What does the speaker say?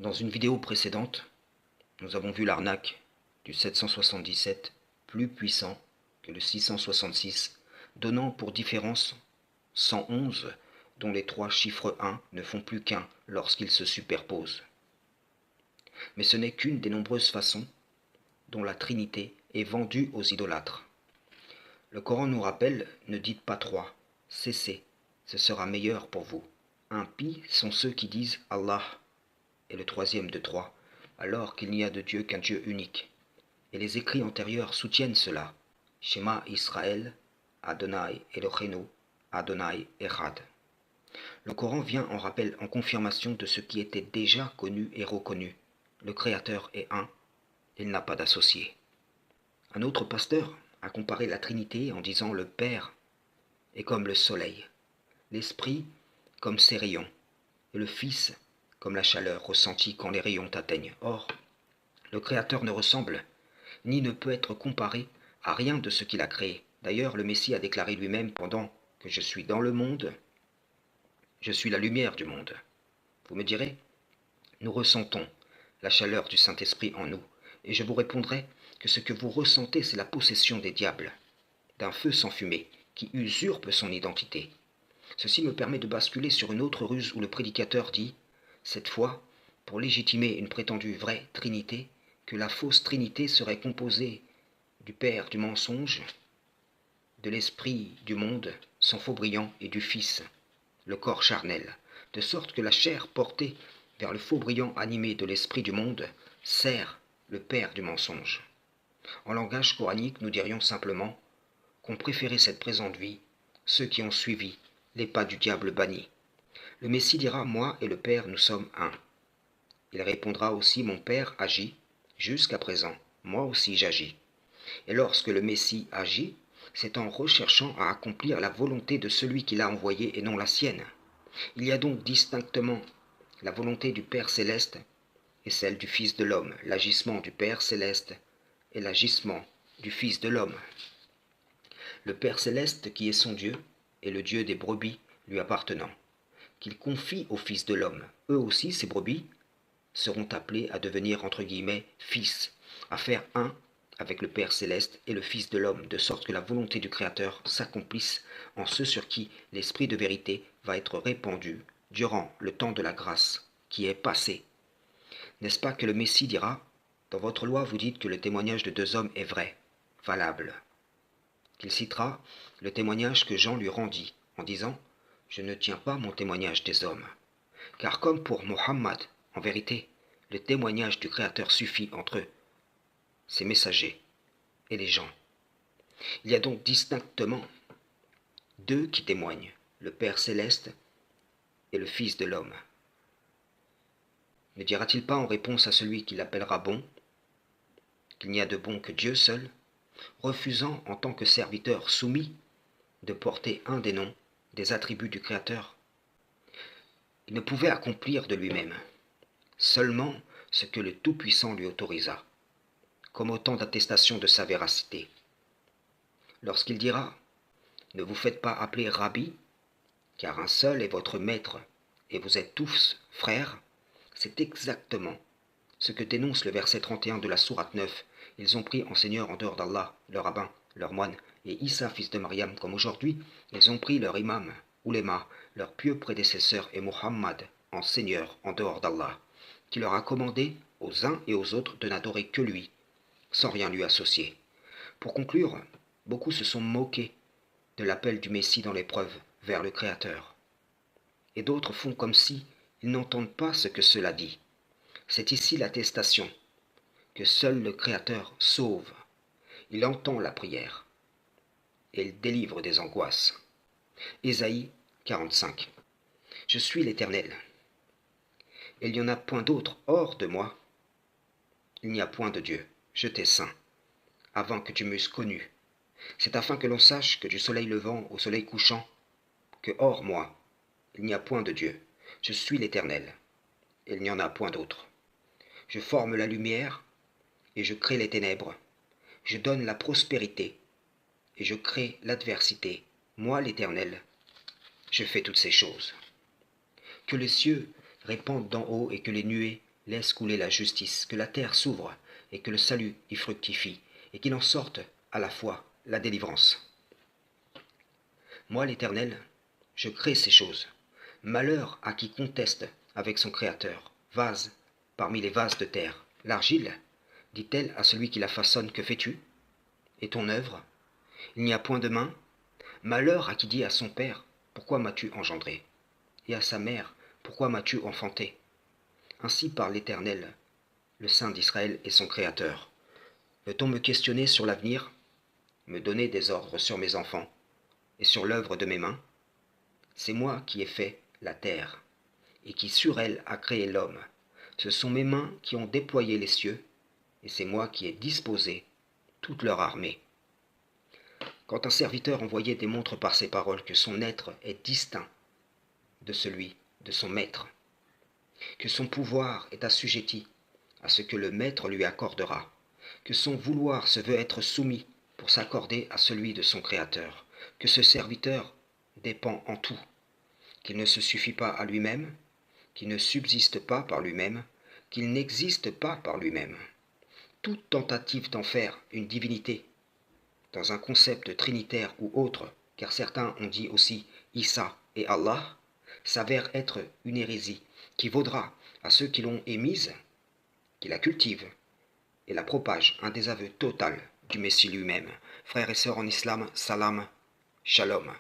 Dans une vidéo précédente, nous avons vu l'arnaque du 777 plus puissant que le 666, donnant pour différence 111, dont les trois chiffres 1 ne font plus qu'un lorsqu'ils se superposent. Mais ce n'est qu'une des nombreuses façons dont la Trinité est vendue aux idolâtres. Le Coran nous rappelle, ne dites pas trois, cessez, ce sera meilleur pour vous. Impies sont ceux qui disent Allah est le troisième de trois, alors qu'il n'y a de Dieu qu'un Dieu unique. Et les écrits antérieurs soutiennent cela. Shema Israël, Adonai Eloheinu, Adonai Echad. Le Coran vient en rappel, en confirmation de ce qui était déjà connu et reconnu. Le Créateur est un, il n'a pas d'associé. Un autre pasteur a comparé la Trinité en disant le Père est comme le soleil, l'Esprit comme ses rayons, et le Fils comme la chaleur ressentie quand les rayons t'atteignent. Or, le Créateur ne ressemble ni ne peut être comparé à rien de ce qu'il a créé. D'ailleurs, le Messie a déclaré lui-même pendant que je suis dans le monde, je suis la lumière du monde. Vous me direz, nous ressentons la chaleur du Saint-Esprit en nous, et je vous répondrai que ce que vous ressentez, c'est la possession des diables, d'un feu sans fumée, qui usurpe son identité. Ceci me permet de basculer sur une autre ruse où le prédicateur dit, cette fois, pour légitimer une prétendue vraie Trinité, que la fausse Trinité serait composée du Père du mensonge, de l'Esprit du monde, son faux brillant, et du Fils, le corps charnel, de sorte que la chair portée vers le faux brillant animé de l'Esprit du monde sert le Père du mensonge. En langage coranique, nous dirions simplement qu'ont préféré cette présente vie ceux qui ont suivi les pas du diable banni. Le Messie dira, moi et le Père, nous sommes un. Il répondra aussi, mon Père agit, jusqu'à présent, moi aussi j'agis. Et lorsque le Messie agit, c'est en recherchant à accomplir la volonté de celui qui l'a envoyé et non la sienne. Il y a donc distinctement la volonté du Père céleste et celle du Fils de l'homme, l'agissement du Père céleste et l'agissement du Fils de l'homme. Le Père céleste, qui est son Dieu, est le Dieu des brebis lui appartenant, qu'il confie au Fils de l'homme. Eux aussi, ces brebis, seront appelés à devenir, entre guillemets, fils, à faire un avec le Père céleste et le Fils de l'homme, de sorte que la volonté du Créateur s'accomplisse en ceux sur qui l'Esprit de vérité va être répandu durant le temps de la grâce qui est passé. N'est-ce pas que le Messie dira, dans votre loi vous dites que le témoignage de deux hommes est vrai, valable, qu'il citera le témoignage que Jean lui rendit, en disant, je ne tiens pas mon témoignage des hommes, car comme pour Mohammed, en vérité, le témoignage du Créateur suffit entre eux, ses messagers, et les gens. Il y a donc distinctement deux qui témoignent, le Père céleste et le Fils de l'homme. Ne dira-t-il pas en réponse à celui qui l'appellera bon, qu'il n'y a de bon que Dieu seul, refusant en tant que serviteur soumis de porter un des noms, des attributs du Créateur? Il ne pouvait accomplir de lui-même seulement ce que le Tout-Puissant lui autorisa, comme autant d'attestations de sa véracité. Lorsqu'il dira « Ne vous faites pas appeler Rabbi, car un seul est votre maître, et vous êtes tous frères », c'est exactement ce que dénonce le verset 31 de la sourate 9. Ils ont pris en Seigneur en dehors d'Allah, leur rabbin, leur moine, et Issa, fils de Mariam, comme aujourd'hui, ils ont pris leur imam, Ouléma, leur pieux prédécesseur, et Muhammad, en Seigneur en dehors d'Allah, qui leur a commandé aux uns et aux autres de n'adorer que lui, sans rien lui associer. Pour conclure, beaucoup se sont moqués de l'appel du Messie dans l'épreuve vers le Créateur. Et d'autres font comme si ils n'entendent pas ce que cela dit. C'est ici l'attestation que seul le Créateur sauve. Il entend la prière et il délivre des angoisses. Ésaïe 45. Je suis l'Éternel. Il n'y en a point d'autre hors de moi. Il n'y a point de Dieu. Je t'ai saint, avant que tu m'eusses connu. C'est afin que l'on sache que du soleil levant au soleil couchant, que hors moi, il n'y a point de Dieu. Je suis l'Éternel. Il n'y en a point d'autre. Je forme la lumière et je crée les ténèbres. Je donne la prospérité et je crée l'adversité. Moi, l'Éternel, je fais toutes ces choses. Que les cieux répandent d'en haut et que les nuées laisse couler la justice, que la terre s'ouvre, et que le salut y fructifie, et qu'il en sorte à la fois la délivrance. Moi, l'Éternel, je crée ces choses. Malheur à qui conteste avec son Créateur. Vase parmi les vases de terre. L'argile, dit-elle à celui qui la façonne, que fais-tu? Et ton œuvre? Il n'y a point de main? Malheur à qui dit à son père, pourquoi m'as-tu engendré? Et à sa mère, pourquoi m'as-tu enfanté? Ainsi parle l'Éternel, le Saint d'Israël et son Créateur. Veut-on me questionner sur l'avenir, me donner des ordres sur mes enfants et sur l'œuvre de mes mains? C'est moi qui ai fait la terre, et qui sur elle a créé l'homme. Ce sont mes mains qui ont déployé les cieux, et c'est moi qui ai disposé toute leur armée. Quand un serviteur envoyé démontre par ses paroles que son être est distinct de celui de son maître, que son pouvoir est assujetti à ce que le maître lui accordera, que son vouloir se veut être soumis pour s'accorder à celui de son Créateur, que ce serviteur dépend en tout, qu'il ne se suffit pas à lui-même, qu'il ne subsiste pas par lui-même, qu'il n'existe pas par lui-même. Toute tentative d'en faire une divinité, dans un concept trinitaire ou autre, car certains ont dit aussi Issa et Allah, s'avère être une hérésie qui vaudra à ceux qui l'ont émise, qui la cultivent et la propagent, un désaveu total du Messie lui-même. Frères et sœurs en islam, salam, shalom.